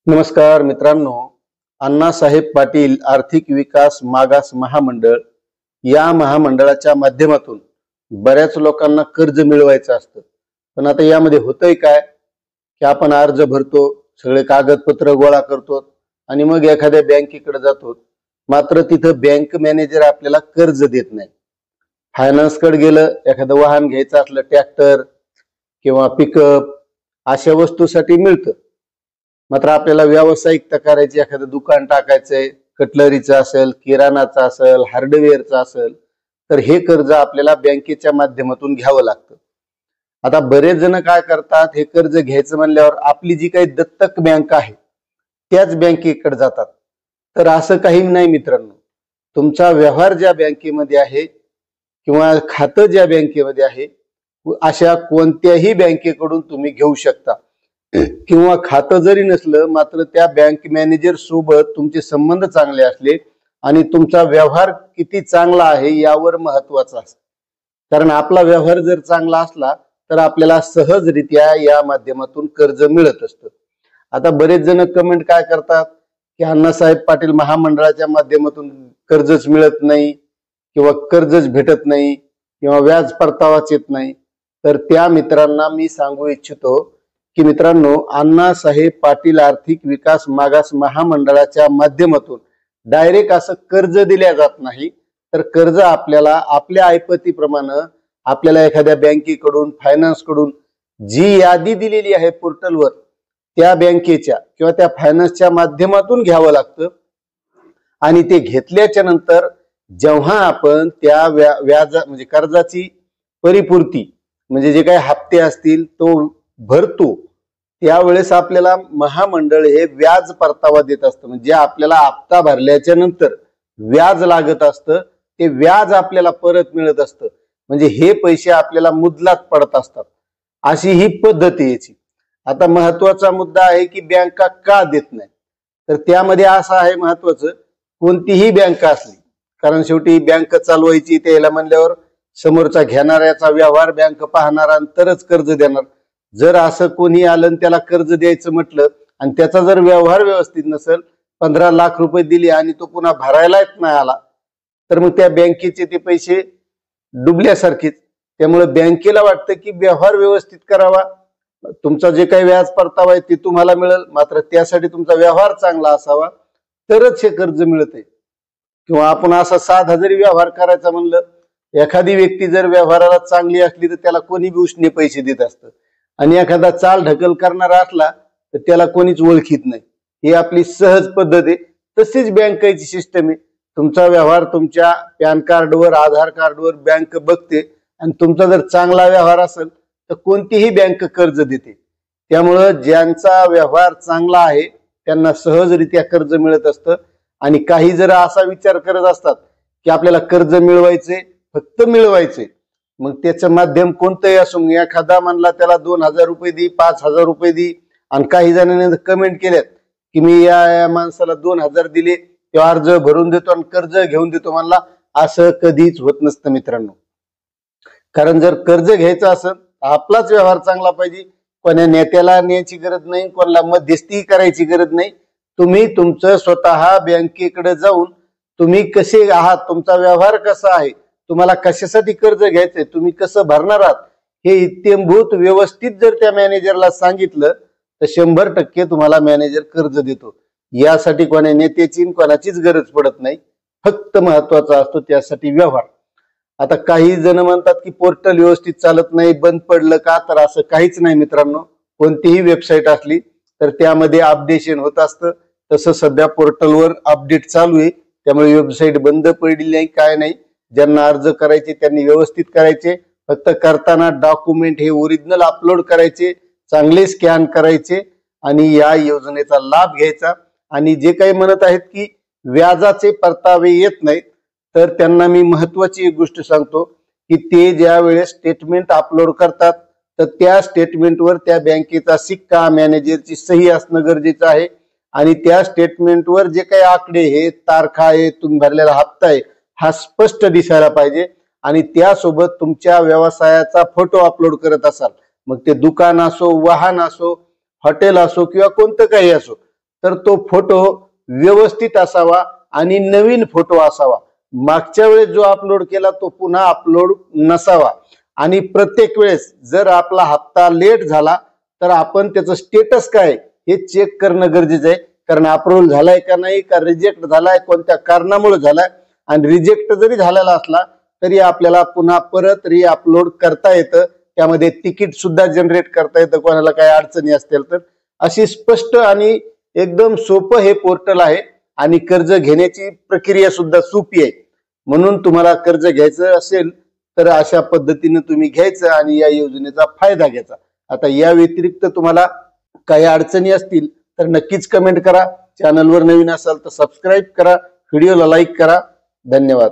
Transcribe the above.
नमस्कार मित्रांनो, अण्णासाहेब पाटील आर्थिक विकास मागास महामंडळ या महामंडळाच्या माध्यमातून बऱ्याच लोकांना कर्ज मिळवायचं असतं। पण आता यामध्ये होतंय काय की आपण अर्ज भरतो, सगळे कागदपत्र गोळा करतो आणि मग एखाद्या बँकेकडे जातो, मात्र तिथं बँक मॅनेजर आपल्याला कर्ज देत नाही। फायनान्स कडे गेलं, एखादं वाहन घ्यायचं असलं, ट्रॅक्टर किंवा पिकअप अशा वस्तूसाठी मिळतं, मात्र आपल्याला व्यावसायिकता करायची, एखादं दुकान टाकायचंय, कटलरीचं असेल, किराणाचं असेल, हार्डवेअरचं असेल, तर हे कर्ज आपल्याला बँकेच्या माध्यमातून घ्यावं लागतं। आता बरेच जण काय करतात, हे कर्ज घ्यायचं म्हणल्यावर आपली जी काही दत्तक बँक आहे त्याच बँकेकडे जातात। तर असं काही नाही मित्रांनो, तुमचा व्यवहार ज्या बँकेमध्ये आहे किंवा खातं ज्या बँकेमध्ये आहे अशा कोणत्याही बँकेकडून तुम्ही घेऊ शकता। किंवा खातं जरी नसलं, मात्र त्या बँक मॅनेजर सोबत तुमचे संबंध चांगले असले आणि तुमचा व्यवहार किती चांगला आहे यावर महत्वाचं असतं। कारण आपला व्यवहार जर चांगला असला तर आपल्याला सहजरित्या या माध्यमातून कर्ज मिळत असतं। आता बरेच जण कमेंट काय करतात की अण्णासाहेब पाटील महामंडळाच्या माध्यमातून कर्जच मिळत नाही किंवा कर्जच भेटत नाही किंवा व्याज परतावाच येत नाही। तर त्या मित्रांना मी सांगू इच्छितो की मित्रांनो, अण्णासाहेब पाटील आर्थिक विकास मागास महामंडळाच्या माध्यमातून डायरेक्ट असं कर्ज दिल्या जात नाही, तर कर्ज आपल्याला आपल्या ऐपतीप्रमाणे आपल्याला एखाद्या बँकेकडून, फायनान्स कडून जी यादी दिलेली आहे पोर्टलवर त्या बँकेच्या किंवा त्या फायनान्सच्या माध्यमातून घ्यावं लागतं। आणि ते घेतल्याच्या नंतर जेव्हा आपण त्या व्याज म्हणजे कर्जाची परिपूर्ती म्हणजे जे काही हप्ते असतील तो भरतो, त्यावेळेस आपल्याला महामंडळ हे व्याज परतावा देत असतं। म्हणजे आपल्याला हप्ता भरल्याच्या नंतर व्याज लागत असतं, ते व्याज आपल्याला परत मिळत असतं। म्हणजे हे पैसे आपल्याला मुदलात पडत असतात, अशी ही पद्धत आहे याची। आता महत्वाचा मुद्दा आहे की बँका का देत नाही, तर त्यामध्ये असं आहे महत्वाचं, कोणतीही बँक असली, कारण शेवटी बँक चालवायची त्याला म्हणल्यावर समोरचा घेणाऱ्याचा व्यवहार बँक पाहणार तरच कर्ज देणार। जर असं कोणी आलं त्याला कर्ज द्यायचं म्हटलं आणि त्याचा जर व्यवहार व्यवस्थित नसेल, 15 लाख रुपये दिले आणि तो पुन्हा भरायलाच नाही आला, तर मग त्या बँकेचे ते पैसे डुबल्यासारखेच। त्यामुळे बँकेला वाटतं की व्यवहार व्यवस्थित करावा, तुमचा जे काही व्याज परतावा आहे ते तुम्हाला मिळेल, मात्र त्यासाठी तुमचा व्यवहार चांगला असावा तरच हे कर्ज मिळते। किंवा आपण असा साधा जरी व्यवहार करायचा म्हणलं, एखादी व्यक्ती जर व्यवहाराला चांगली असली तर त्याला कोणी बी उसने पैसे देत असतं, आणि एखादा चाल ढकल करणारा असला तर त्याला कोणीच ओळखीत नाही। ही आपली सहज पद्धत आहे। तशीच बँकेची सिस्टम आहे, तुमचा व्यवहार तुमच्या पॅन कार्डवर, आधार कार्डवर बँक बघते आणि तुमचा जर चांगला व्यवहार असेल तर कोणतीही बँक कर्ज देते। त्यामुळं ज्यांचा व्यवहार चांगला आहे त्यांना सहजरित्या कर्ज मिळत असतं। आणि काही जर असा विचार करत असतात की आपल्याला कर्ज मिळवायचे, फक्त मिळवायचे, मग त्याचं माध्यम कोणतंही असो, एखादा म्हणला त्याला 2000 रुपये दी, 5000 रुपये दी, आणि काही जणांनी कमेंट केल्यात की मी या माणसाला 2000 दिले, तो अर्ज भरून देतो आणि कर्ज घेऊन देतो म्हणला। असं कधीच होत नसतं मित्रांनो। कारण जर कर्ज घ्यायचं असेल आपलाच व्यवहार चांगला पाहिजे, कोण्या नेत्याला न्यायची गरज नाही, कोणाला मध्यस्थी करायची गरज नाही। तुम्ही तुमचं स्वतः बँकेकडे जाऊन तुम्ही कसे आहात, तुमचा व्यवहार कसा आहे, तुम्हाला कशासाठी कर्ज घ्यायचंय, तुम्ही कसं भरणार आहात, हे इत्यंभूत व्यवस्थित जर त्या मॅनेजरला सांगितलं तर 100% तुम्हाला मॅनेजर कर्ज देतो। यासाठी कोणा नेत्याची कोणाचीच गरज पडत नाही, फक्त महत्वाचा असतो त्यासाठी व्यवहार। आता काही जण म्हणतात की पोर्टल व्यवस्थित चालत नाही, बंद पडलं का, तर असं काहीच नाही मित्रांनो। कोणतीही वेबसाईट असली तर त्यामध्ये अपडेशन होत असतं, तसं सध्या पोर्टलवर अपडेट चालू आहे, त्यामुळे वेबसाईट बंद पडली नाही, काय नाही। ज्यांना अर्ज करायचे त्यांनी व्यवस्थित करायचे, फक्त करताना डॉक्युमेंट हे ओरिजिनल अपलोड करायचे, चांगले स्कॅन करायचे आणि या योजनेचा लाभ घ्यायचा। आणि जे काही म्हणत आहेत की व्याजाचे परतावे येत नाहीत, तर त्यांना मी महत्वाची एक गोष्ट सांगतो की ते ज्या वेळेस स्टेटमेंट अपलोड करतात तर त्या स्टेटमेंटवर त्या बँकेचा सिक्का, मॅनेजरची सही असणं गरजेचं आहे। आणि त्या स्टेटमेंटवर जे काही आकडे हे तारखा आहे, तुम्ही भरलेला हप्ता आहे, हा स्पष्ट दिसायला पाहिजे। आणि त्यासोबत तुमच्या व्यवसायाचा फोटो अपलोड करत असाल, मग ते दुकान असो, वाहन असो, हॉटेल असो किंवा कोणतं काही असो, तर तो फोटो व्यवस्थित असावा आणि नवीन फोटो असावा. मागच्या वेळेस जो अपलोड केला तो पुन्हा अपलोड नसावा. आणि प्रत्येक वेळेस जर आपला हप्ता लेट झाला तर आपण त्याचं स्टेटस काय हे चेक करणं गरजेचं आहे. कारण अप्रूव्हल झालाय का नाही, का रिजेक्ट झालाय, कोणत्या कारणामुळे झालाय. आणि रिजेक्ट जरी झालेला असला तरी आपल्याला पुन्हा परत अपलोड करता येतं. त्यामध्ये तिकीट सुद्धा जनरेट करता येतं कोणाला काही अडचणी असतील तर. अशी स्पष्ट आणि एकदम सोपं हे पोर्टल आहे आणि कर्ज घेण्याची प्रक्रिया सुद्धा सोपी आहे. म्हणून तुम्हाला कर्ज घ्यायचं असेल तर अशा पद्धतीने तुम्ही घ्यायचं आणि या योजनेचा फायदा घ्यायचा. आता या व्यतिरिक्त तुम्हाला काही अडचणी असतील तर नक्कीच कमेंट करा. चॅनलवर नवीन असाल तर सबस्क्राईब करा, व्हिडिओला लाईक करा. धन्यवाद.